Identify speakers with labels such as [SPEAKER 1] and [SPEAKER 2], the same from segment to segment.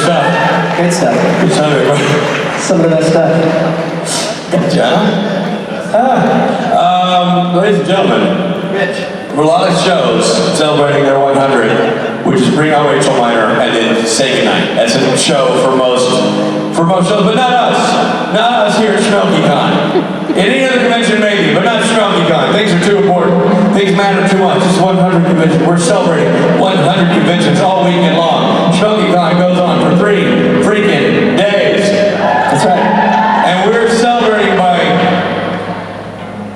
[SPEAKER 1] stuff.
[SPEAKER 2] Good stuff.
[SPEAKER 1] Good stuff, everybody.
[SPEAKER 2] Some of the best stuff.
[SPEAKER 1] Gotcha. Ladies and gentlemen,
[SPEAKER 2] Rich.
[SPEAKER 1] for a lot of shows celebrating their 100, which is bring out Rachel Minor and then say goodnight. That's a show for most shows, but not us. Not us here at SmokeyCon. Any other convention maybe, but not SmokeyCon. Things are too important. Things matter too much. It's 100 conventions. We're celebrating 100 conventions all weekend long. SmokeyCon goes on for 3 freaking days.
[SPEAKER 2] That's right.
[SPEAKER 1] And we're celebrating by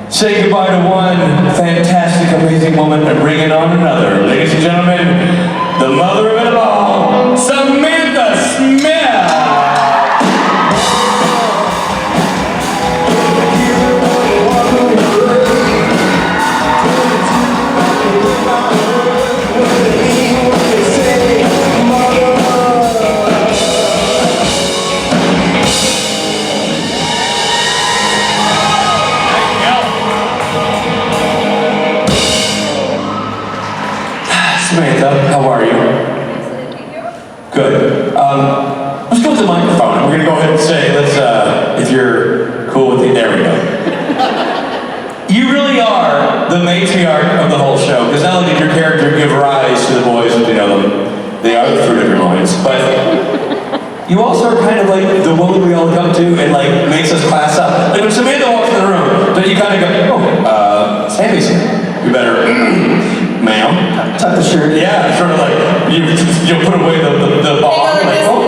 [SPEAKER 1] saying goodbye to one fantastic, amazing woman and bringing on another. Ladies and gentlemen, the mother of it all, Samantha Smith! Samantha, how are you? Good. Let's go with the microphone. We're gonna go ahead and say, if you're cool with it, there we go. You really are the matriarch of the whole show, because not only did your character give rise to the boys, you know them, they are the fruit of your loins, but you also are kind of like the woman we all come to and like makes us class up. Like when Samantha walks in the room, then you kind of go, oh, Sammy's here. You better, ma'am.
[SPEAKER 2] Tuck the shirt.
[SPEAKER 1] Yeah, sort of like, you'll put away the ball, like, oh.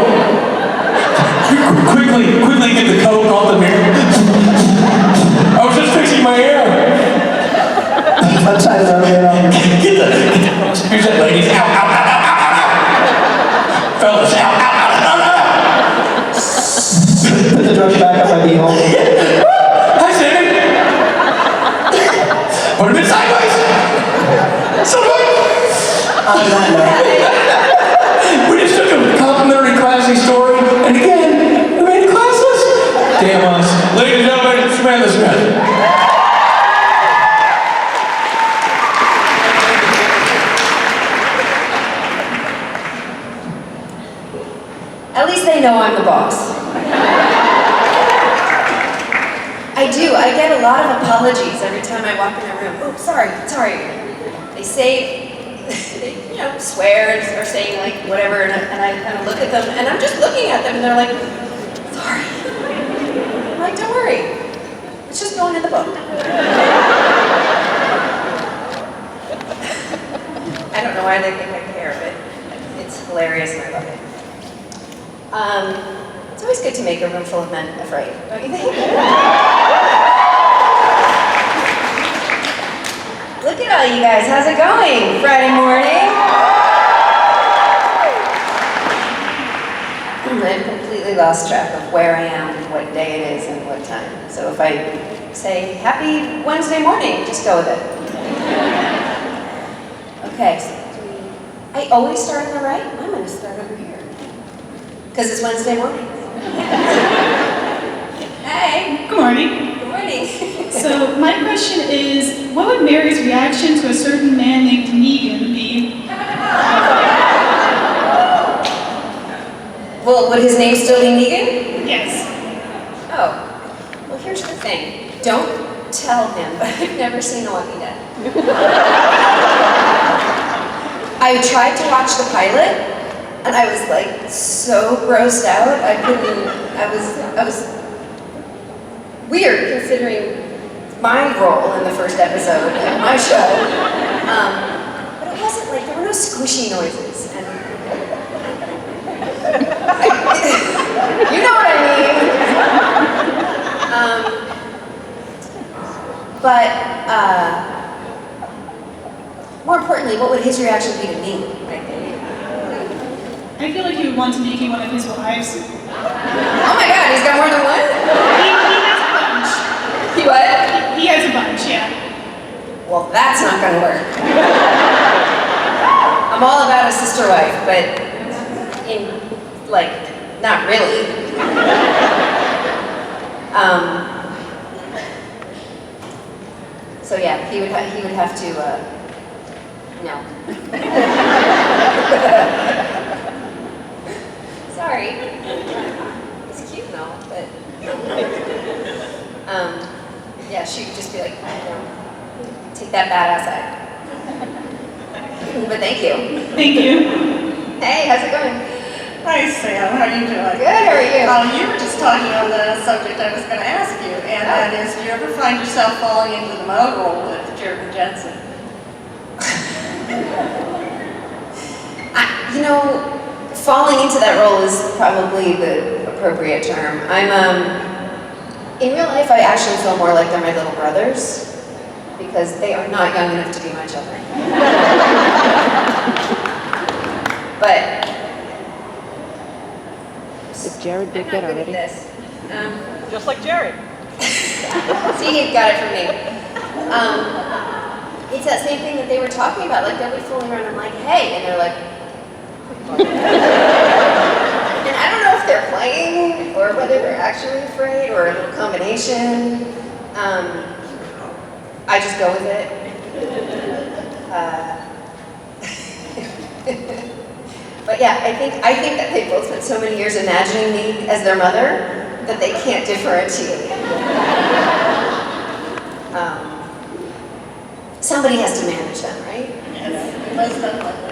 [SPEAKER 1] Quickly get the coat off the mirror. I was just fixing my hair.
[SPEAKER 2] Sometimes I'm get on.
[SPEAKER 1] Here's that ladies, out. Fellas, out.
[SPEAKER 2] Put the drugs back up my beehole.
[SPEAKER 1] Hi, Sammy. Put him in sideways.
[SPEAKER 2] On that note.
[SPEAKER 1] We just took a complimentary classy story, and again, we made it classless. Damn us. Ladies and gentlemen, Samantha Smith.
[SPEAKER 3] At least they know I'm the boss. I do. I get a lot of apologies every time I walk in a room. Oh, sorry. They say, they, swear or saying like whatever, and I kind of look at them, and I'm just looking at them, and they're like, sorry. I'm like, don't worry. It's just going in the book. I don't know why they think I care, but it's hilarious and I love it. It's always good to make a room full of men afraid, don't you think? Look at all you guys, how's it going? Friday morning? I've completely lost track of where I am, what day it is, and what time. So if I say, happy Wednesday morning, just go with it. Okay, so I always start on the right? I'm gonna start over here. Because it's Wednesday morning. Hey.
[SPEAKER 4] Good morning.
[SPEAKER 3] Good morning.
[SPEAKER 4] So my question is, what would Mary's reaction to a certain man named Negan be?
[SPEAKER 3] Well, would his name still be Negan?
[SPEAKER 4] Yes.
[SPEAKER 3] Oh. Well, here's the thing. Don't tell him, but I've never seen The Walking Dead. I tried to watch the pilot, and I was like so grossed out. I was weird considering my role in the first episode of my show. But it wasn't like, there were no squishy noises. And you know what I mean. But more importantly, what would his reaction be to me?
[SPEAKER 4] I feel like he would want to make you one of his wives.
[SPEAKER 3] Oh my God, he's got more than one?
[SPEAKER 4] He has a bunch.
[SPEAKER 3] He what?
[SPEAKER 4] He has a bunch, yeah.
[SPEAKER 3] Well, that's not gonna work. I'm all about a sister wife, but not really. So yeah, he would have to, no. sorry. He's cute and all, but yeah, she would just be like, take that badass out. But thank you.
[SPEAKER 4] Thank you.
[SPEAKER 3] Hey, how's it going?
[SPEAKER 5] Hi Sam, how are you doing?
[SPEAKER 3] Good, how are you?
[SPEAKER 5] You were just talking on the subject I was going to ask you, and that is, do you ever find yourself falling into the mode role with Jeremy Jensen?
[SPEAKER 3] You know, falling into that role is probably the appropriate term. In real life, I actually feel more like they're my little brothers because they are not young enough to be my children. But
[SPEAKER 6] Jared did that already.
[SPEAKER 3] This.
[SPEAKER 5] Just like Jared.
[SPEAKER 3] See, he got it from me. It's that same thing that they were talking about. Like, they'll be fooling around. I'm like, hey, and they're like, and I don't know if they're playing or whether they're actually afraid or a little combination. I just go with it. But yeah, I think that they both spent so many years imagining me as their mother that they can't differentiate. Somebody has to manage them, right?
[SPEAKER 5] Yes, most definitely.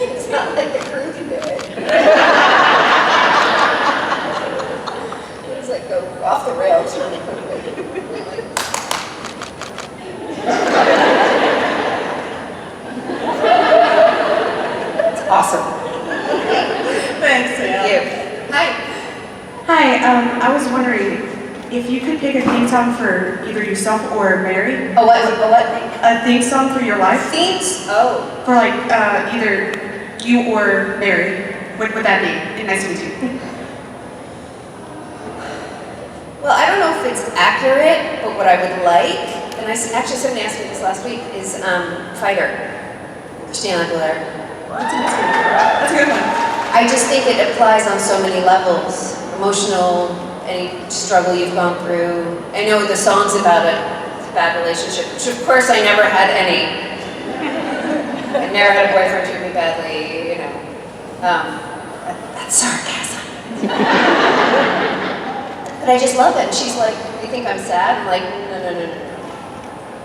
[SPEAKER 3] It's not like the crew can do it. It's like go off the rails really quickly. It's awesome.
[SPEAKER 5] Thanks, Sam.
[SPEAKER 3] Thank you. Hi.
[SPEAKER 7] Hi, I was wondering if you could pick a theme song for either yourself or Mary,
[SPEAKER 3] A what thing?
[SPEAKER 7] a theme song for your life,
[SPEAKER 3] Themes? Oh.
[SPEAKER 7] for like either you or Mary. What would that be? And nice to meet you.
[SPEAKER 3] Well, I don't know if it's accurate, but what I would like, and actually somebody asked me this last week, is Fighter, Christina Aguilera.
[SPEAKER 7] That's a good one.
[SPEAKER 3] I just think it applies on so many levels. Emotional, any struggle you've gone through. I know the song's about a bad relationship, which of course I never had any. I never had a boyfriend treat me badly, you know. That's sarcasm. But I just love it. And she's like, you think I'm sad? I'm like, no.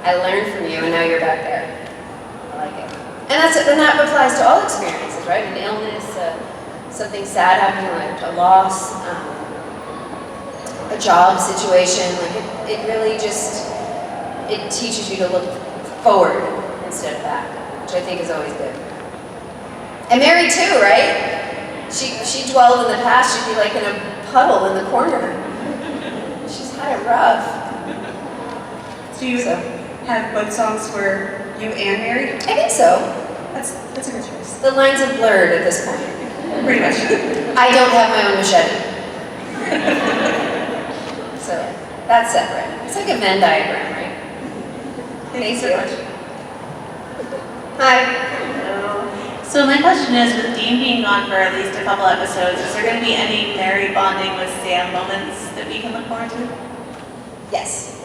[SPEAKER 3] I learned from you and now you're back there. I like it. And that applies to all experiences, right? An illness, something sad happening, like a loss, a job situation. Like it really just, it teaches you to look forward instead of back, which I think is always good. And Mary too, right? She dwelled in the past. She'd be like in a puddle in the corner. She's had it rough.
[SPEAKER 7] So you have both songs for you and Mary?
[SPEAKER 3] I think so.
[SPEAKER 7] That's a good choice.
[SPEAKER 3] The lines have blurred at this point.
[SPEAKER 7] Pretty much.
[SPEAKER 3] I don't have my own machete. So that's separate. It's like a Venn diagram, right?
[SPEAKER 7] Thank you so much.
[SPEAKER 3] Hi.
[SPEAKER 6] So my question is, with Dean being gone for at least a couple episodes, is there going to be any Mary bonding with Sam moments that we can look forward to?
[SPEAKER 3] Yes.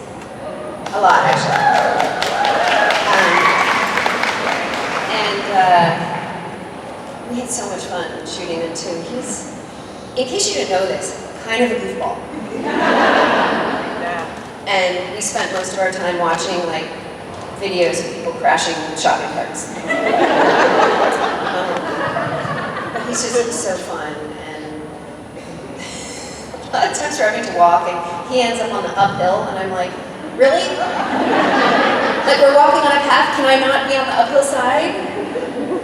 [SPEAKER 3] A lot, actually. We had so much fun shooting him too. He's, in case you didn't know this, kind of a goofball. And we spent most of our time watching like videos of people crashing shopping carts. But he's just so fun, and a lot of times we're having to walk and he ends up on the uphill and I'm like, really? Like we're walking on a path, can I not be on the uphill side?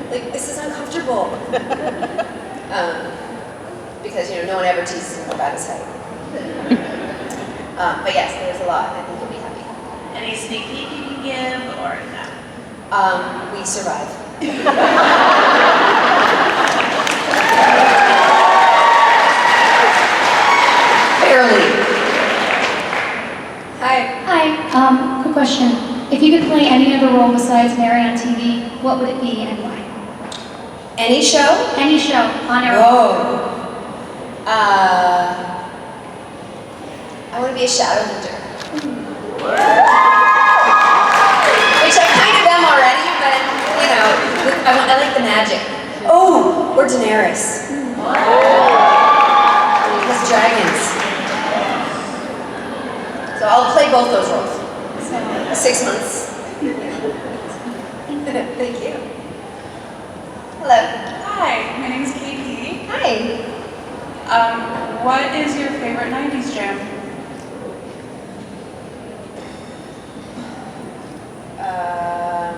[SPEAKER 3] Like, this is uncomfortable. Because, you know, no one ever teases him about his height. But yes, there's a lot. I think he'll be happy.
[SPEAKER 6] Any sneak peek you can give, or no?
[SPEAKER 3] We survive. Barely. Hi.
[SPEAKER 8] Hi, quick question. If you could play any other role besides Mary on TV, what would it be and why?
[SPEAKER 3] Any show?
[SPEAKER 8] Any show, on air.
[SPEAKER 3] Whoa. I want to be a shadow hunter. Which I kind of am already, but, you know, I like the magic. Oh, or Daenerys. Dragons. So I'll play both those roles. 6 months. Thank you. Hello.
[SPEAKER 9] Hi, my name is Katie.
[SPEAKER 3] Hi.
[SPEAKER 9] What is your favorite 90s jam?
[SPEAKER 3] I'm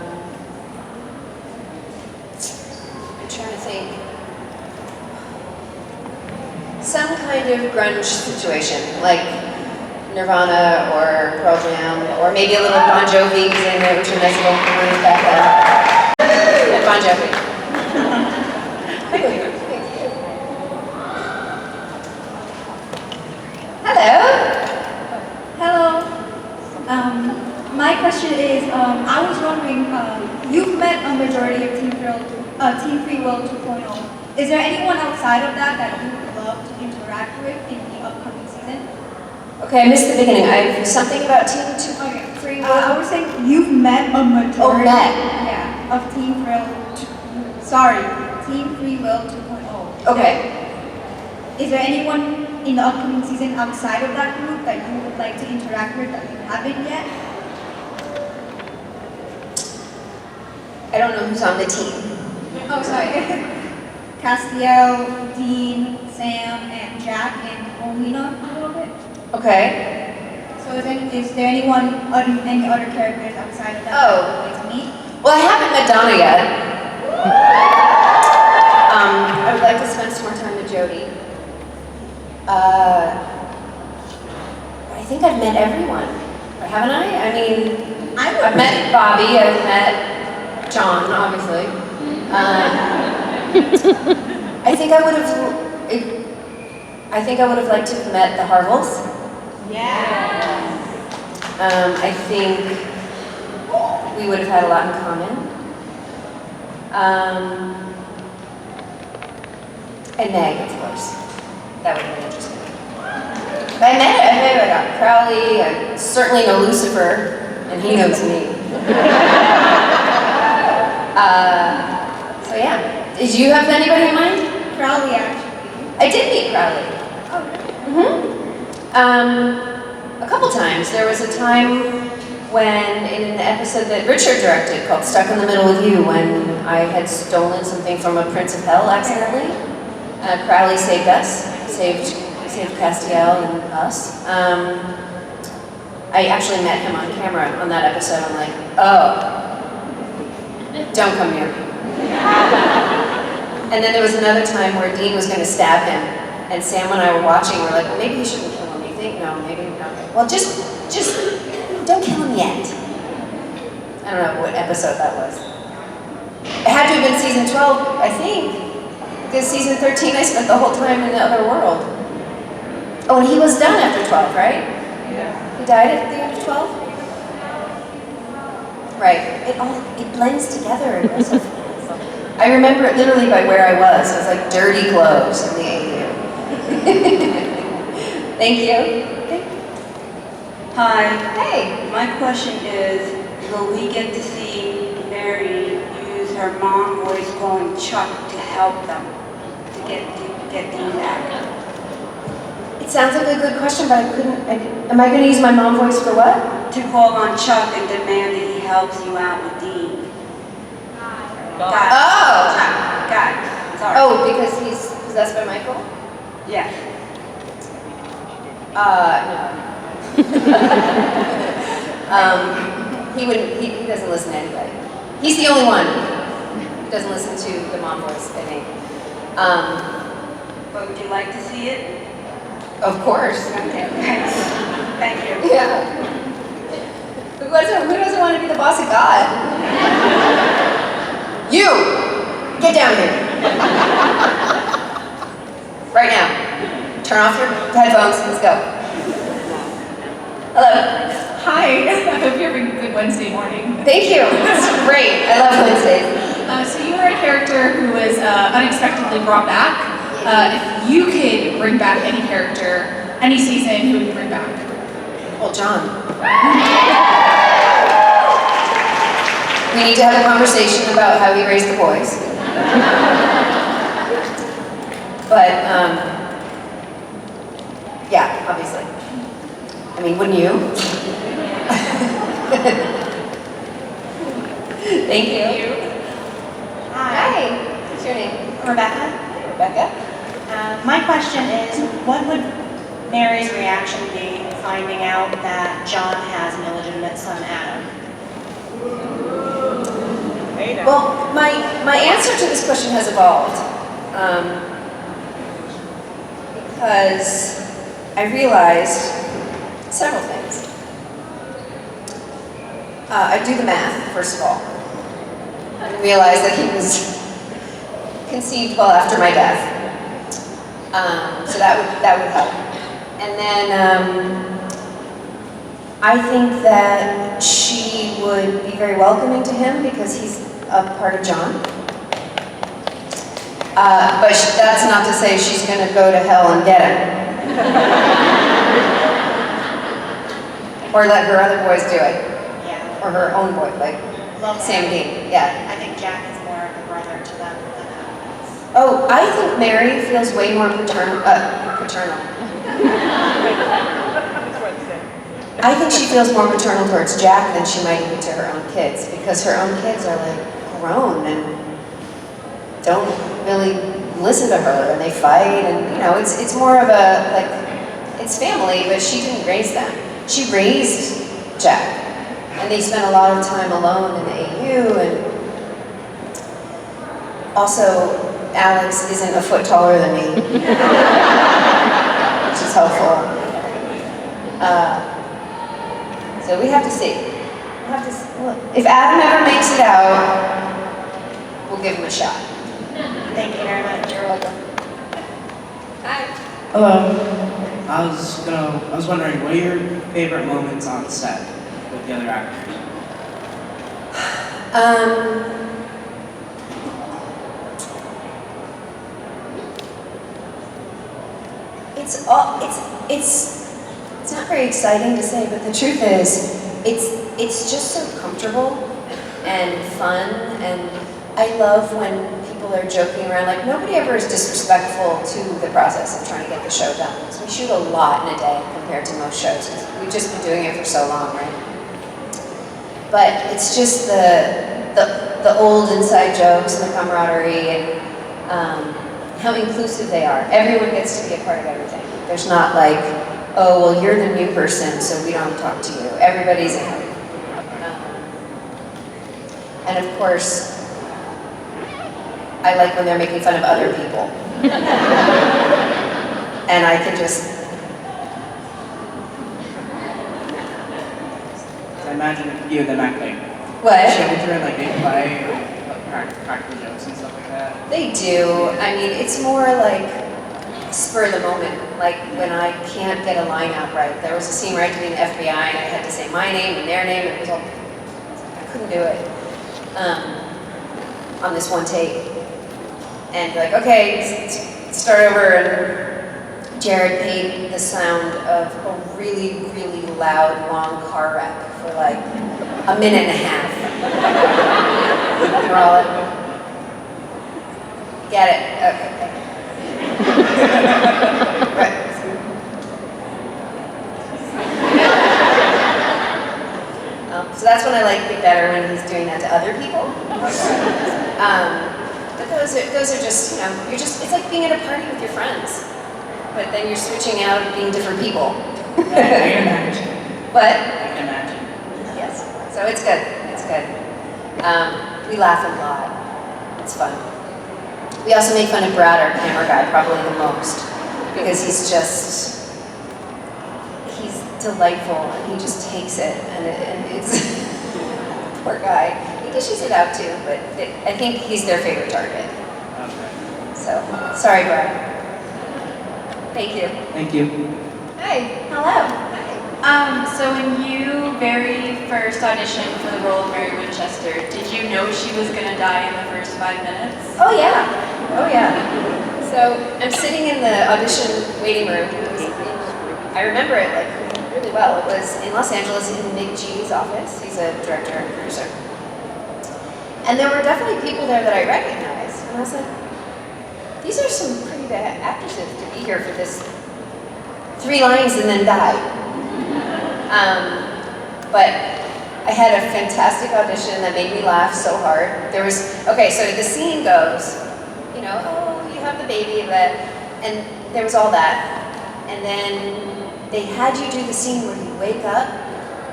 [SPEAKER 3] trying to think. Some kind of grunge situation, like Nirvana or Pearl Jam, or maybe a little Bon Jovi, because I know which are nice little movies back then. And Bon Jovi. Thank you. Hello.
[SPEAKER 10] Hello. My question is, I was wondering, you've met a majority of Team Free Will 2.0. Is there anyone outside of that you would love to interact with in the upcoming season?
[SPEAKER 3] Okay, I missed the beginning. Something about Team Free Will.
[SPEAKER 10] I was saying you've met a majority.
[SPEAKER 3] Oh, met.
[SPEAKER 10] Yeah, of Team Free Will 2.0.
[SPEAKER 3] Okay.
[SPEAKER 10] Is there anyone in the upcoming season outside of that group that you would like to interact with that you haven't yet?
[SPEAKER 3] I don't know who's on the team.
[SPEAKER 10] Oh, sorry. Castiel, Dean, Sam, and Jack, and Olina a little bit.
[SPEAKER 3] Okay.
[SPEAKER 10] So is there any other characters outside of that that you would like to meet?
[SPEAKER 3] Well, I haven't met Donna yet. I would like to spend some more time with Jody. I think I've met everyone, haven't I? I mean, I've met Bobby, I've met John, obviously. I think I would have liked to have met the Harvilles.
[SPEAKER 10] Yeah.
[SPEAKER 3] I think we would have had a lot in common. And Meg, of course. That would have been interesting. But I got Crowley, I certainly know Lucifer, and he knows me. So yeah. Did you have anybody in mind?
[SPEAKER 10] Crowley, actually.
[SPEAKER 3] I did meet Crowley.
[SPEAKER 10] Oh,
[SPEAKER 3] A couple times. There was a time when, in an episode that Richard directed called Stuck in the Middle with You, when I had stolen something from a Prince of Hell accidentally. Crowley saved us, saved Castiel and us. I actually met him on camera on that episode. I'm like, oh, don't come near me. And then there was another time where Dean was going to stab him, and Sam and I were watching. We're like, well, maybe you shouldn't kill him. You think? No, maybe not. Well, just don't kill him yet. I don't know what episode that was. It had to have been season 12, I think. Because season 13, I spent the whole time in the other world. Oh, and he was done after 12, right? Yeah. He died at the end of 12? Right. It blends together. It was I remember it literally by where I was. It was like dirty clothes in the alien. Thank you.
[SPEAKER 11] Hi.
[SPEAKER 3] Hey.
[SPEAKER 11] My question is, will we get to see Mary use her mom voice calling Chuck to help them to get Dean back?
[SPEAKER 3] It sounds like a good question, but am I going to use my mom voice for what?
[SPEAKER 11] To call on Chuck and demand that he helps you out with Dean.
[SPEAKER 3] Oh!
[SPEAKER 11] Got it. Sorry.
[SPEAKER 3] Oh, because he's possessed by Michael?
[SPEAKER 11] Yes.
[SPEAKER 3] No. He doesn't listen to anybody. He's the only one who doesn't listen to the mom voice, I think.
[SPEAKER 11] But would you like to see it?
[SPEAKER 3] Of course.
[SPEAKER 11] Okay, thanks. Thank you.
[SPEAKER 3] Yeah. Who doesn't want to be the boss of God? You! Get down here. Right now. Turn off your headphones. Let's go. Hello.
[SPEAKER 12] Hi. I hope you're having a good Wednesday morning.
[SPEAKER 3] Thank you. It's great. I love Wednesdays.
[SPEAKER 12] So you are a character who was unexpectedly brought back. If you could bring back any character, any season, who would you bring back?
[SPEAKER 3] Well, John. We need to have a conversation about how he raised the boys. But I mean, wouldn't you? Thank you. Hi. What's your name?
[SPEAKER 13] Rebecca.
[SPEAKER 3] Rebecca.
[SPEAKER 13] My question is, what would Mary's reaction be finding out that John has an illegitimate son, Adam?
[SPEAKER 3] Well, my answer to this question has evolved because I realized several things. I do the math, first of all. I realized that he was conceived well after my death. So that would help. And then I think that she would be very welcoming to him because he's a part of John. But that's not to say she's going to go to hell and get him. Or let her other boys do it.
[SPEAKER 13] Yeah.
[SPEAKER 3] Or her own boy, like Sam and Dean. Yeah.
[SPEAKER 13] I think Jack is more of a brother to them than Adam is.
[SPEAKER 3] Oh, I think Mary feels way more paternal. I think she feels more maternal towards Jack than she might even to her own kids, because her own kids are like grown and don't really listen to her, and they fight, and you know, it's more of a like, it's family, but she didn't raise them. She raised Jack, and they spent a lot of time alone in the AU, and also Alex isn't a foot taller than me, which is helpful. So we have to see. We'll have to see. If Adam ever makes it out, we'll give him a shot.
[SPEAKER 13] Thank you very much.
[SPEAKER 3] You're welcome. Hi.
[SPEAKER 14] Hello. I was wondering, what are your favorite moments on set with the other actors?
[SPEAKER 3] It's not very exciting to say, but the truth is, it's just so comfortable and fun, and I love when people are joking around. Like, nobody ever is disrespectful to the process of trying to get the show done. So we shoot a lot in a day compared to most shows. We've just been doing it for so long, right? But it's just the old inside jokes and the camaraderie, and how inclusive they are. Everyone gets to be a part of everything. There's not like, oh, well, you're the new person, so we don't talk to you. Everybody's in. And of course, I like when they're making fun of other people. And I can just...
[SPEAKER 14] I imagine you and them acting.
[SPEAKER 3] What?
[SPEAKER 14] Children, like they play practical jokes and stuff like that.
[SPEAKER 3] They do. I mean, it's more like spur of the moment. Like when I can't get a line out right. There was a scene where I had to be in the FBI and I had to say my name and their name, and it was all... I couldn't do it. On this one take. And like, okay, start over, and Jared paid the sound of a really, really loud, long car wreck for like a minute and a half. And we're all like, get it? Okay. Right. So that's when I like it better, when he's doing that to other people. But those are just, you know, it's like being at a party with your friends, but then you're switching out and being different people.
[SPEAKER 14] I can imagine.
[SPEAKER 3] What?
[SPEAKER 14] I can imagine.
[SPEAKER 3] Yes. So it's good. It's good. We laugh a lot. It's fun. We also make fun of Brad, our camera guy, probably the most, because he's delightful, and he just takes it, and it's poor guy. He dishes it out too, but I think he's their favorite target.
[SPEAKER 14] Okay.
[SPEAKER 3] So, sorry, Brad. Thank you.
[SPEAKER 14] Thank you.
[SPEAKER 3] Hi.
[SPEAKER 9] Hello. So when you very first auditioned for the role of Mary Winchester, did you know she was going to die in the first 5 minutes?
[SPEAKER 3] Oh yeah. Oh yeah. So I'm sitting in the audition waiting room. I remember it like really well. It was in Los Angeles in Nick G's office. He's a director and producer. And there were definitely people there that I recognized. And I was like, these are some pretty bad actresses to be here for this 3 lines and then die. But I had a fantastic audition that made me laugh so hard. There was, okay, so the scene goes, you know, oh, you have the baby, and there was all that. And then they had you do the scene where you wake up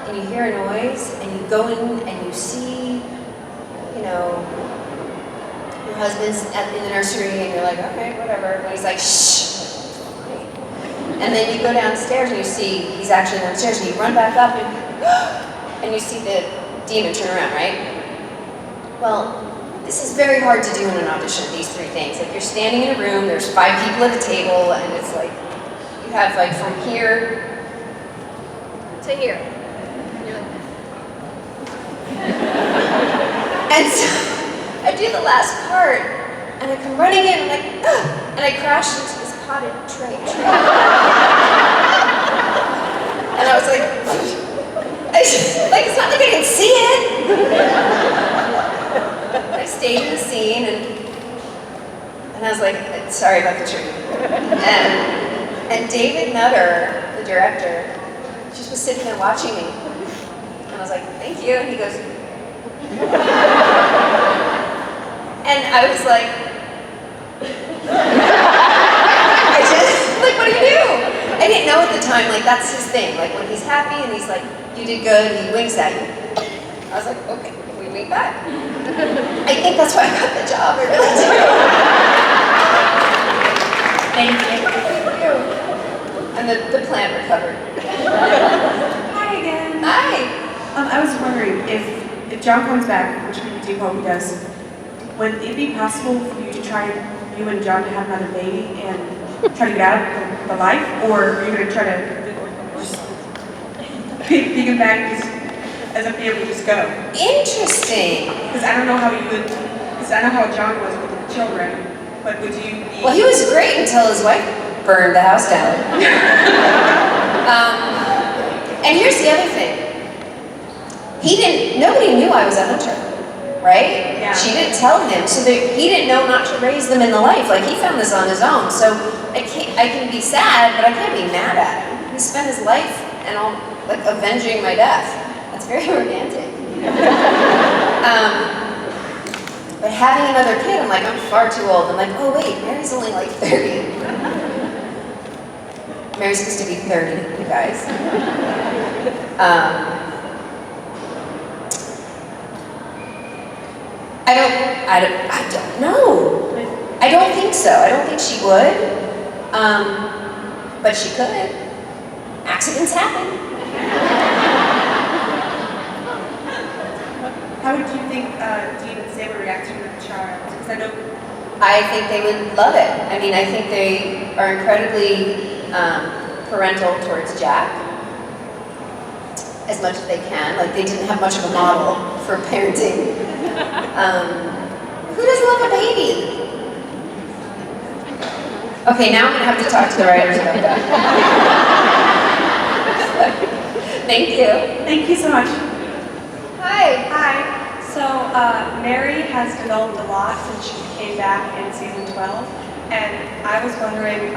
[SPEAKER 3] and you hear a noise and you go in and you see, you know, your husband's in the nursery and you're like, okay, whatever. But he's like, shh. And then you go downstairs and you see he's actually downstairs and you run back up and you see the demon turn around, right? Well, this is very hard to do in an audition, these three things. Like you're standing in a room, there's 5 people at a table, and it's like, you have like from here to here. And you're like, and so I do the last part, and I come running in, I'm like, ah, and I crash into this potted tray. And I was like, it's not like I can see it. I stayed in the scene, and I was like, sorry about the tree. And David Nutter, the director, just was sitting there watching me. And I was like, thank you. And he goes, and I was like, I just, like, what do you do? I didn't know at the time, like, that's his thing. Like, when he's happy and he's like, you did good, and he winks at you. I was like, okay, we wink back. I think that's why I got the job, I really do.
[SPEAKER 7] Thank you.
[SPEAKER 3] And the plant recovered.
[SPEAKER 7] Hi again.
[SPEAKER 3] Hi.
[SPEAKER 7] I was wondering if John comes back, which we do hope he does, would it be possible for you to you and John to have another baby and try to get out of the life, or are you going to try to just pick him back just as a family, just go?
[SPEAKER 3] Interesting.
[SPEAKER 7] Because I don't know how because I know how John was with the children, but would you be...
[SPEAKER 3] Well, he was great until his wife burned the house down. And here's the other thing. Nobody knew I was a hunter, right?
[SPEAKER 7] Yeah.
[SPEAKER 3] She didn't tell him, so he didn't know not to raise them in the life. Like, he found this on his own. So I can be sad, but I can't be mad at him. He spent his life and all, like, avenging my death. That's very romantic. But having another kid, I'm like, I'm far too old. I'm like, oh wait, Mary's only like 30. Mary's supposed to be 30, you guys. I don't know. I don't think so. I don't think she would. But she could. Accidents happen.
[SPEAKER 7] How would you think Dean and Sam would react to the child? Because
[SPEAKER 3] I think they would love it. I mean, I think they are incredibly parental towards Jack, as much as they can. Like, they didn't have much of a model for parenting. Who doesn't love a baby? Okay, now I'm gonna have to talk to the writers about that. Thank you.
[SPEAKER 7] Thank you so much.
[SPEAKER 3] Hi.
[SPEAKER 7] Hi. So, Mary has developed a lot since she came back in season 12, and I was wondering,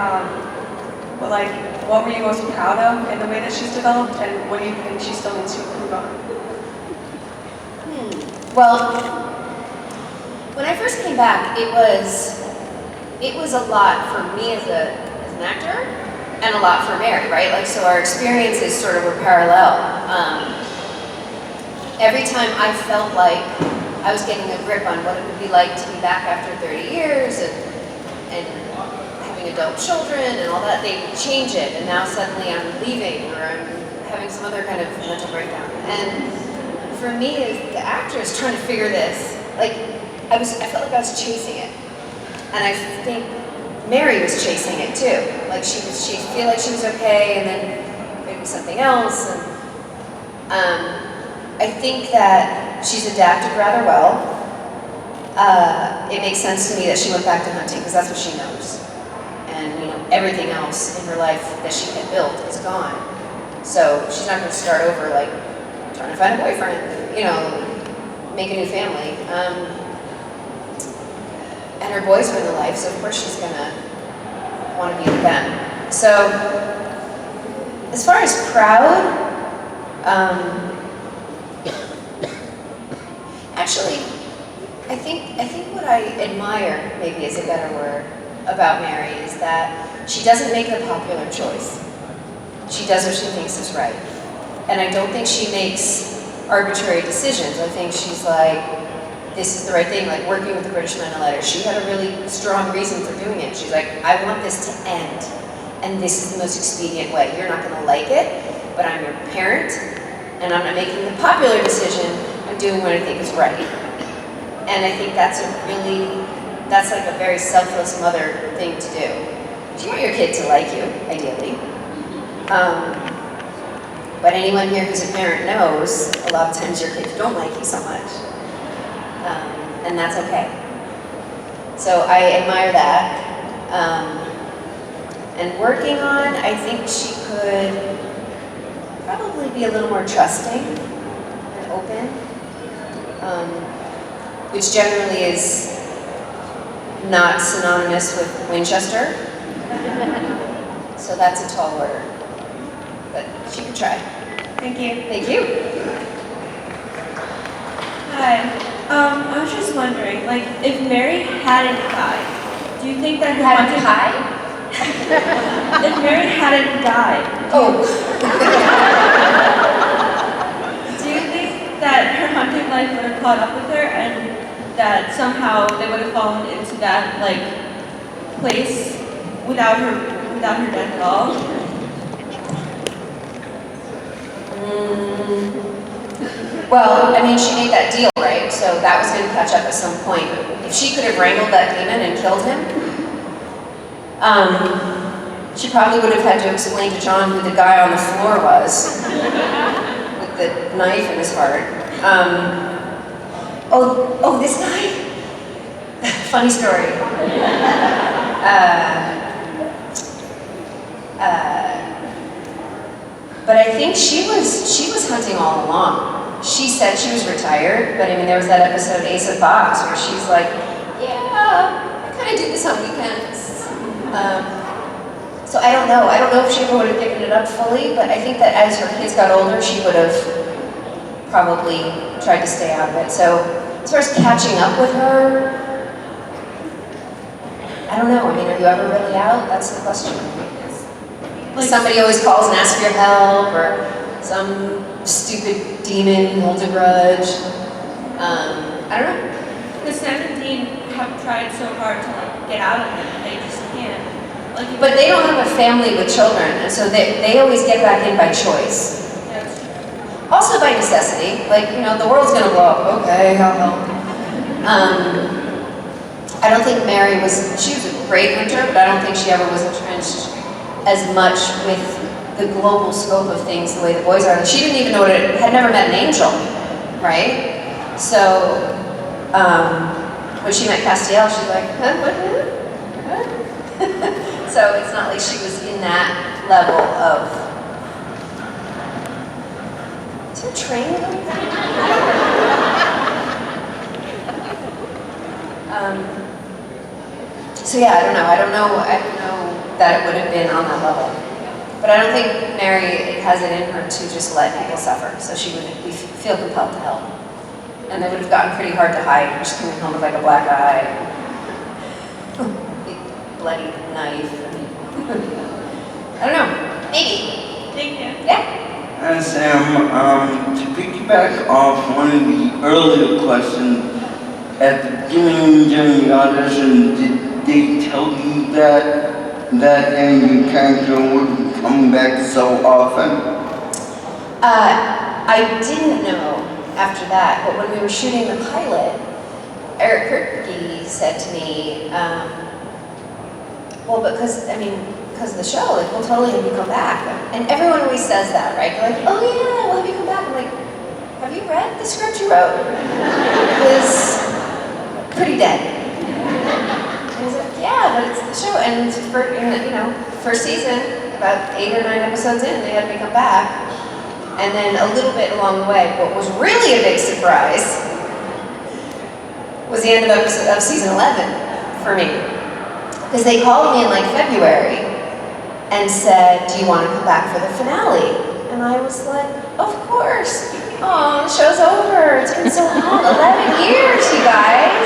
[SPEAKER 7] what were you most proud of in the way that she's developed, and what do you think she still needs to improve on?
[SPEAKER 3] Well, when I first came back, it was a lot for me as an actor, and a lot for Mary, right? Like, so our experiences sort of were parallel. Every time I felt like I was getting a grip on what it would be like to be back after 30 years and having adult children and all that, they change it, and now suddenly I'm leaving or I'm having some other kind of mental breakdown. And for me, as the actress trying to figure this, like, I felt like I was chasing it. And I think Mary was chasing it too. Like, she'd feel like she was okay, and then maybe something else. And I think that she's adapted rather well. It makes sense to me that she went back to hunting, because that's what she knows. And, you know, everything else in her life that she had built is gone. So she's not going to start over, like, trying to find a boyfriend, you know, make a new family. And her boys are in the life, so of course she's going to want to be with them. So as far as proud, Actually, I think what I admire, maybe is a better word, about Mary is that she doesn't make the popular choice. She does what she thinks is right. And I don't think she makes arbitrary decisions. I think she's like, this is the right thing, like working with the British Men in Letters. She had a really strong reason for doing it. She's like, I want this to end, and this is the most expedient way. You're not gonna like it, but I'm your parent, and I'm not making the popular decision, I'm doing what I think is right. And I think that's like a very selfless mother thing to do. You want your kid to like you, ideally. But anyone here who's a parent knows a lot of times your kids don't like you so much. And that's okay. So I admire that. And working on, I think she could probably be a little more trusting and open, which generally is not synonymous with Winchester. So that's a tall order. But she could try.
[SPEAKER 7] Thank you.
[SPEAKER 3] Thank you.
[SPEAKER 7] Hi. I was just wondering, like, if Mary hadn't died, do you think that her
[SPEAKER 3] Hadn't
[SPEAKER 7] If Mary hadn't died, do you think that her hunting life would have caught up with her, and that somehow they would have fallen into that like place without her death at all?
[SPEAKER 3] Well, I mean, she made that deal, right? So that was going to catch up at some point. If she could have wrangled that demon and killed him, she probably would have had to explain to John who the guy on the floor was with the knife in his heart. Oh, this guy? Funny story. But I think she was hunting all along. She said she was retired, but I mean, there was that episode Ace of Box where she's like, yeah, I kind of do this on weekends. So I don't know. I don't know if she ever would have picked it up fully, but I think that as her kids got older, she would have probably tried to stay out of it. So as far as catching up with her, I don't know. I mean, are you ever really out? That's the question. Like, somebody always calls and asks for your help, or some stupid demon holds a grudge. I don't know.
[SPEAKER 7] The 17 have tried so hard to like get out of it, and they just can't. Like,
[SPEAKER 3] but they don't have a family with children, and so they always get back in by choice. Also by necessity. Like, you know, the world's gonna blow up. Okay, I'll help. I don't think Mary she was a great hunter, but I don't think she ever was entrenched as much with the global scope of things the way the boys are. She didn't even know had never met an angel, right? So when she met Castiel, she's like, huh, what? So it's not like she was in that level of. Is there a train going So yeah, I don't know that it would have been on that level. But I don't think Mary has it in her to just let people suffer, so she would feel compelled to help. And they would have gotten pretty hard to hide, just coming home with like a black eye, bloody knife. I don't know, maybe.
[SPEAKER 7] Thank you.
[SPEAKER 3] Yeah?
[SPEAKER 15] Sam, to piggyback off one of the earlier questions, at the beginning during the audition, did they tell you that your character wouldn't come back so often?
[SPEAKER 3] I didn't know after that, but when we were shooting the pilot, Eric Kirky said to me, well, because of the show, like, we'll totally have you come back. And everyone always says that, right? They're like, oh yeah, we'll have you come back. I'm like, have you read the script you wrote? It was pretty dead. And he's like, yeah, but it's the show. And first season, about 8 or 9 episodes in, they had me come back. And then a little bit along the way, what was really a big surprise was the end of season 11 for me. Because they called me in like February and said, do you want to come back for the finale? I'm And I was like, of course. Oh, the show's over. It's been so long. 11 years, you guys.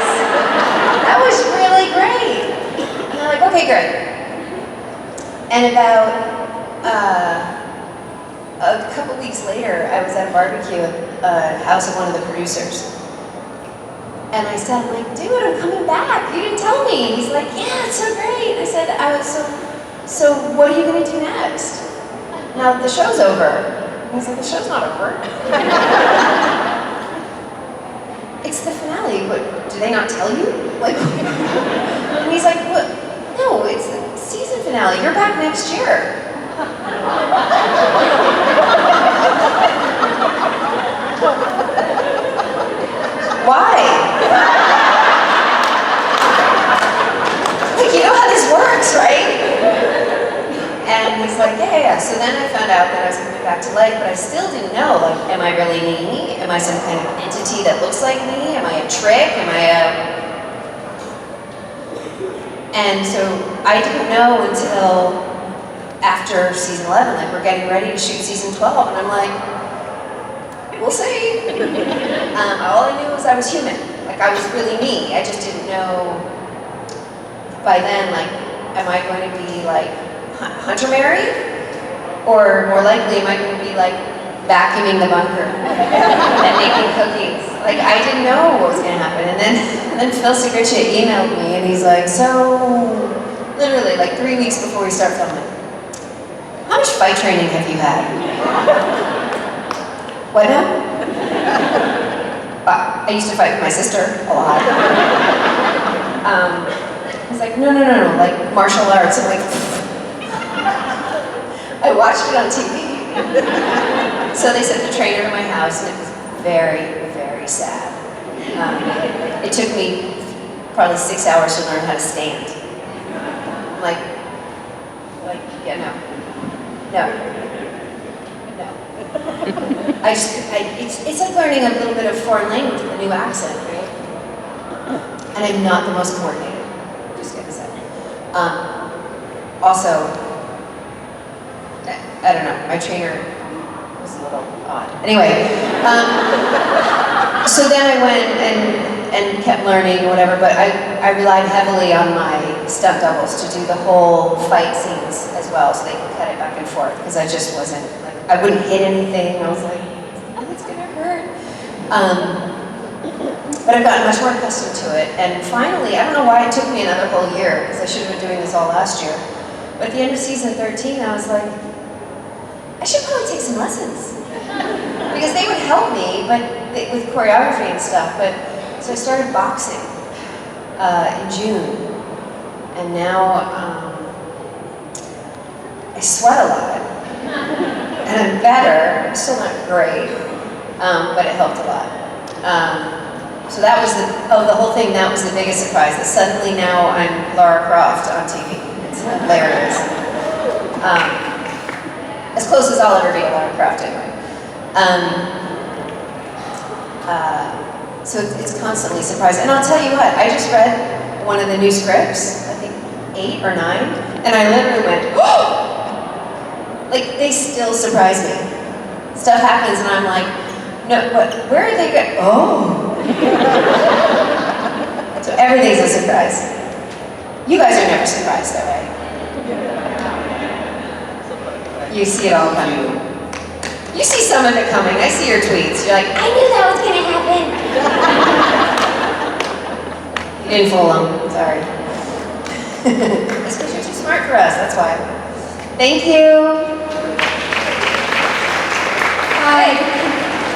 [SPEAKER 3] That was really great. And they're like, okay, great. And about a couple weeks later, I was at a barbecue at the house of one of the producers. And I said, I'm like, dude, I'm coming back. You didn't tell me. He's like, yeah, it's so great. I said, so what are you going to do next? Now, the show's over. He's like, the show's not over. It's the finale. What, do they not tell you? Like, and he's like, what? No, it's the season finale. You're back next year. Why? Like, you know how this works, right? And he's like, yeah. So then I found out that I was coming back to life, but I still didn't know, like, am I really me? Am I some kind of entity that looks like me? Am I a trick? Am I a... And so I didn't know until after season 11, like, we're getting ready to shoot season 12, and I'm like, we'll see. All I knew was I was human. Like, I was really me. I just didn't know by then, like, am I going to be, like, Hunter Mary? Or more likely, am I going to be, like, vacuuming the bunker and making cookies? Like, I didn't know what was going to happen. And then Phil Segritia emailed me, and he's like, so, literally, like, 3 weeks before we start filming, how much fight training have you had? What now? I used to fight with my sister a lot. He's like, no, like martial arts. I'm like, I watched it on TV. So they sent a trainer to my house, and it was very, very sad. It took me probably 6 hours to learn how to stand. Like, yeah, no. It's like learning a little bit of foreign language with a new accent, right? And I'm not the most coordinated, just gonna say. Also, I don't know, my trainer was a little odd. Anyway, so then I went and kept learning or whatever, but I relied heavily on my stunt doubles to do the whole fight scenes as well, so they could cut it back and forth, because I just wasn't, like, I wouldn't hit anything. I was like, oh, it's gonna hurt. But I've gotten much more accustomed to it, and finally, I don't know why it took me another whole year, because I should have been doing this all last year, but at the end of season 13, I was like, I should probably take some lessons. Because they would help me, but with choreography and stuff, so I started boxing in June. And now I sweat a lot, and I'm better. I'm still not great, but it helped a lot. So that was the whole thing. That was the biggest surprise. That suddenly now I'm Lara Croft on TV. It's hilarious. As close as I'll ever be to Lara Croft, anyway. So it's constantly surprised. And I'll tell you what. I just read one of the new scripts. 8 or 9, and I literally went, oh! Like, they still surprise me. Stuff happens, and I'm like, no, what, where are they going? Oh! So everything's a surprise. You guys are never surprised, though, right? You see it all coming. You see some of it coming. I see your tweets. You're like, I knew that was going to happen. You didn't fool them. Sorry. It's because you're too smart for us, that's why. Thank you.
[SPEAKER 16] Hi.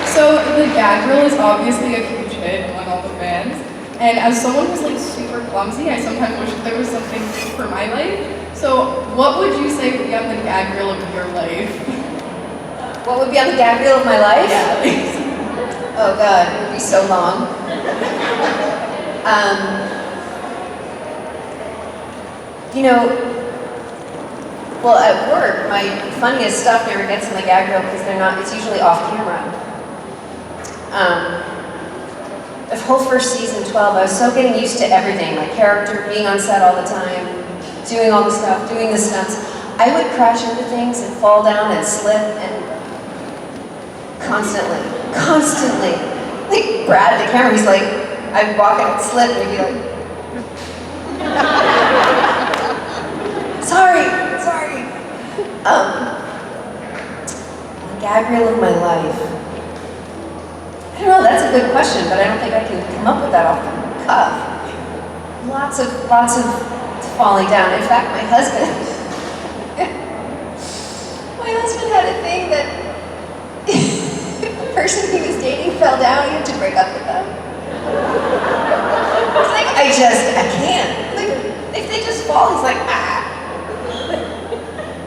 [SPEAKER 16] So the gag reel is obviously a huge hit among all the fans. And as someone who's like super clumsy, I sometimes wish there was something for my life. So what would you say would be on the gag reel of your life?
[SPEAKER 3] What would be on the gag reel of my life?
[SPEAKER 16] Yeah.
[SPEAKER 3] Oh God, it would be so long. You know, well, at work, my funniest stuff never gets in the gag reel because it's usually off camera. The whole first season, 12, I was so getting used to everything, my character, being on set all the time, doing all the stuff, doing the stunts. I would crash into things and fall down and slip, and Constantly. Like Brad, the camera, he's like, I'd walk and I'd slip and he'd be like, sorry. The gag reel of my life. I don't know, that's a good question, but I don't think I can come up with that off the cuff. Lots of falling down. In fact, my husband had a thing that the person he was dating fell down, he had to break up with them. It's like, I can't. Like, if they just fall, he's like, ah.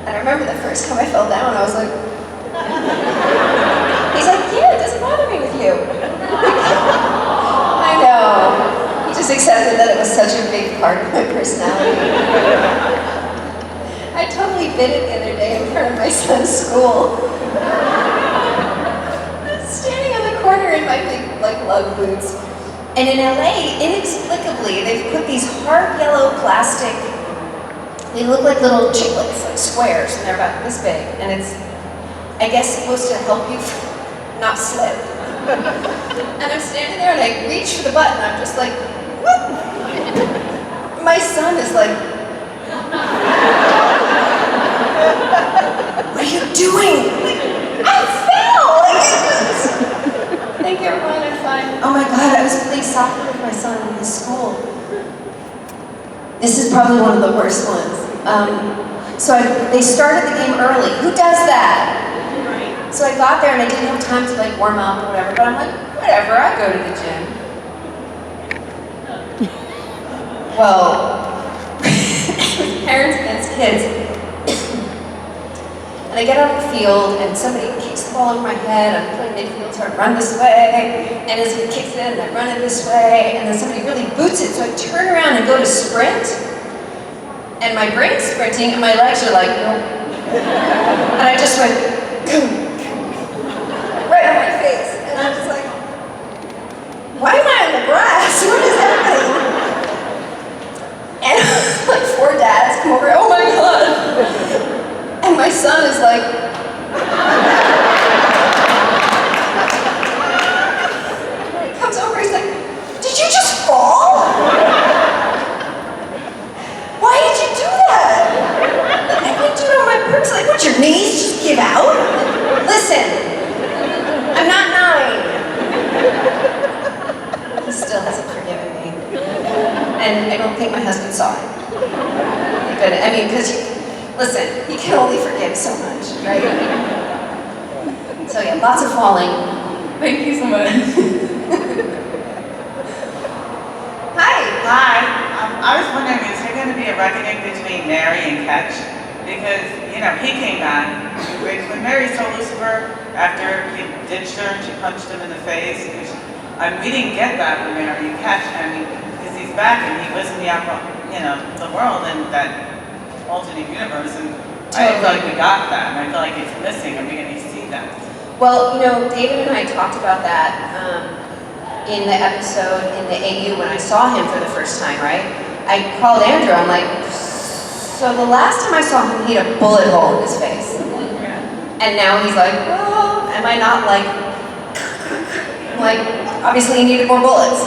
[SPEAKER 3] And I remember the first time I fell down, I was like, he's like, yeah, it doesn't bother me with you. I know. He just accepted that it was such a big part of my personality. I totally bit it the other day in front of my son's school. I was standing on the corner in my big, lug boots. And in LA, inexplicably, they've put these hard yellow plastic, they look like little chiclets, like squares, and they're about this big. And it's, I guess, supposed to help you not slip. And I'm standing there and I reach for the button, I'm just like, what? My son is like, what are you doing? Like, I fell! Thank you, everyone, I'm fine. Oh my God, I was playing soccer with my son in his school. This is probably one of the worst ones. They started the game early. Who does that? So I got there and I didn't have time to warm up or whatever, but I'm like, whatever, I go to the gym. Well, parents against kids. And I get on the field and somebody kicks the ball over my head, I'm playing midfield, so I run this way, and as he kicks it, I run it this way, and then somebody really boots it, so I turn around and go to sprint, and my brain's sprinting, and my legs are like, nope. And I just went, right on my face, and I'm just like, why am I on the grass? What is happening? And like 4 dads come over, oh my God. And my son is like, he comes over, he's like, did you just fall? Why did you do that? I didn't do it on my purpose. Like, what, your knees just give out? Listen, I'm not 9. He still hasn't forgiven me. And I don't think my husband saw it. But, I mean, because listen, he can only forgive so much, right? So yeah, lots of falling.
[SPEAKER 16] Thank you so much.
[SPEAKER 17] Hi. I was wondering, is there going to be a reckoning between Mary and Ketch? Because, he came back. When Mary saw Lucifer, after he ditched her and she punched him in the face, we didn't get that with Mary and Ketch. Because he's back and he was in the world and that alternate universe, and I feel like we got that, and I feel like it's missing. Are we going to see that?
[SPEAKER 3] Well, David and I talked about that in the episode in the AU when I saw him for the first time, right? I called Andrew, I'm like, so the last time I saw him, he had a bullet hole in his face. And now he's like, well, am I not like, obviously he needed more bullets.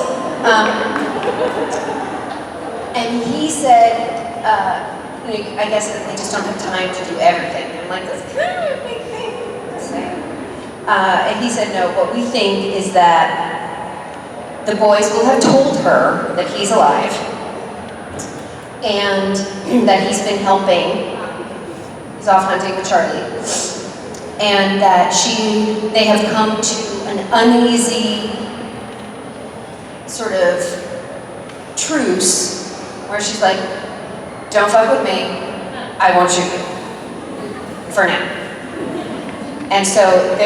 [SPEAKER 3] And he said, I guess that they just don't have time to do everything. I'm like, that's kind of a big thing to say. And he said, no, what we think is that the boys will have told her that he's alive and that he's been helping, he's off hunting with Charlie, and that they have come to an uneasy sort of truce where she's like, don't fuck with me, I won't shoot you, for now. And so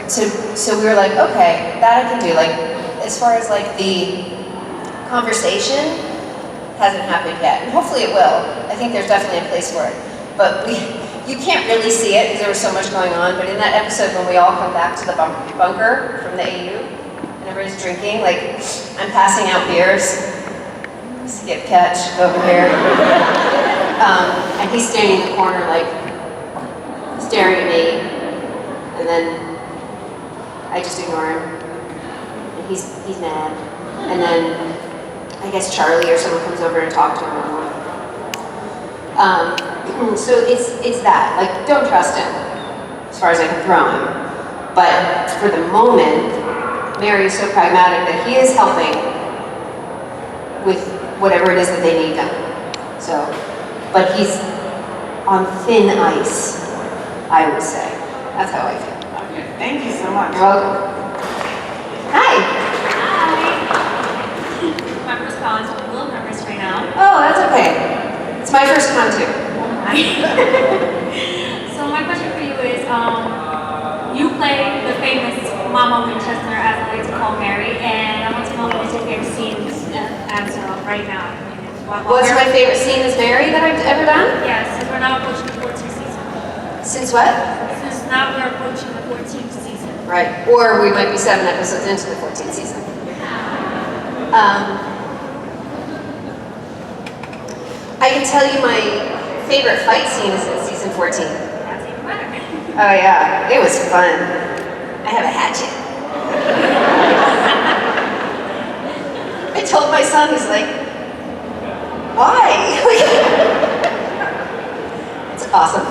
[SPEAKER 3] so we were like, okay, that I can do. As far as the conversation hasn't happened yet, and hopefully it will. I think there's definitely a place for it. But you can't really see it because there was so much going on, but in that episode when we all come back to the bunker from the AU, and everybody's drinking, I'm passing out beers, Skip Catch over here. And he's standing in the corner, staring at me. And then I just ignore him. And he's mad. And then I guess Charlie or someone comes over to talk to him. So it's that. Like, don't trust him as far as I can throw him. But for the moment, Mary is so pragmatic that he is helping with whatever it is that they need done. So, but he's on thin ice, I would say. That's how I feel.
[SPEAKER 17] Okay, thank you so much.
[SPEAKER 3] You're welcome. Hi.
[SPEAKER 18] My first con, so I'm a little nervous right now.
[SPEAKER 3] Oh, that's okay. It's my first con too.
[SPEAKER 18] So my question for you is, you play the famous Mama Winchester, as I like to call Mary, and I want to know what is your favorite scenes as right now.
[SPEAKER 3] What's my favorite scene as Mary that I've ever done?
[SPEAKER 18] Yes, since we're now approaching the 14th season.
[SPEAKER 3] Since what?
[SPEAKER 18] Since now we're approaching the 14th season.
[SPEAKER 3] Right. Or we might be 7 episodes into the 14th season. I can tell you my favorite fight scene is in season 14.
[SPEAKER 18] That's even better.
[SPEAKER 3] Oh yeah, it was fun. I have a hatchet. I told my son, he's like, why? It's awesome.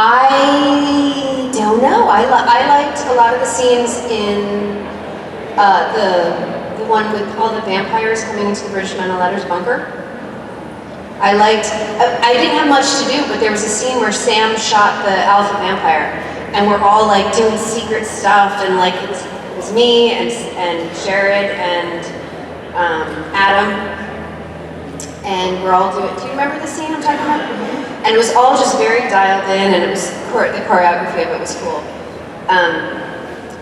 [SPEAKER 3] I don't know. I liked a lot of the scenes in the one with all the vampires coming into the British Men of Letters bunker. I didn't have much to do, but there was a scene where Sam shot the alpha vampire, and we're all like doing secret stuff, and like it was me and Jared and Adam, and we're all doing. Do you remember the scene I'm talking about? And it was all just very dialed in, and it was the choreography of it was cool.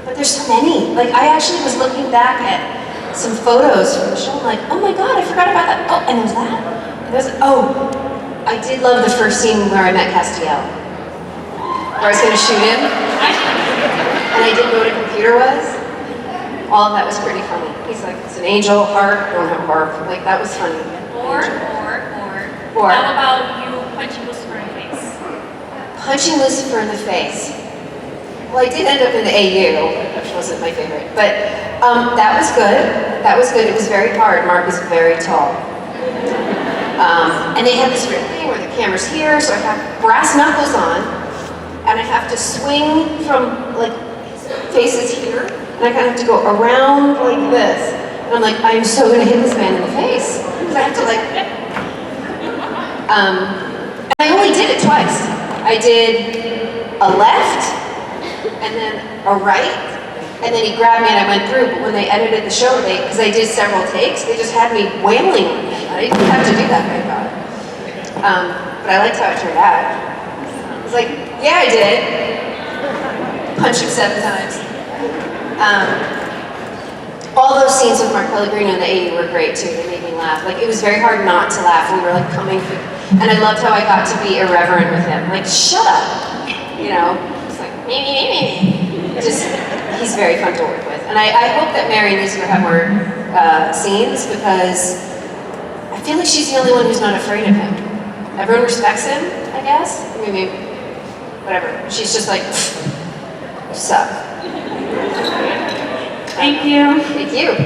[SPEAKER 3] But there's so many. Like I actually was looking back at some photos from the show. I'm like, oh my god, I forgot about that. Oh, and there's that. I did love the first scene where I met Castiel. Where I was gonna shoot him. And I didn't know what a computer was. All of that was pretty funny. He's like, it's an angel, heart, don't have a heart. Like, that was funny.
[SPEAKER 18] Or, how about you punching Lucifer in the face?
[SPEAKER 3] Punching Lucifer in the face. Well, I did end up in the AU, which wasn't my favorite. But that was good. That was good. It was very hard. Mark is very tall. And they had this weird thing where the camera's here, so I have brass knuckles on, and I have to swing from, like, faces here, and I kind of have to go around like this. And I'm like, I'm so gonna hit this man in the face. Because I have to, like, and I only did it twice. I did a left, and then a right, and then he grabbed me and I went through. But when they edited the show, because I did several takes, they just had me wailing on him. I didn't have to do that very God. But I liked how it turned out. I was like, yeah, I did. Punched him 7 times. All those scenes with Mark Pellegrino in the 80s were great too. They made me laugh. Like, it was very hard not to laugh when we were like coming through. And I loved how I got to be irreverent with him. Like, shut up. You know? It's like, me. Just, he's very fun to work with. And I hope that Mary and Lucifer have more scenes, because I feel like she's the only one who's not afraid of him. Everyone respects him, I guess. I mean, maybe, whatever. She's just like, you suck.
[SPEAKER 18] Thank you.
[SPEAKER 3] Thank you.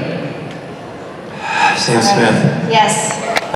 [SPEAKER 1] Sam Smith.
[SPEAKER 3] Yes.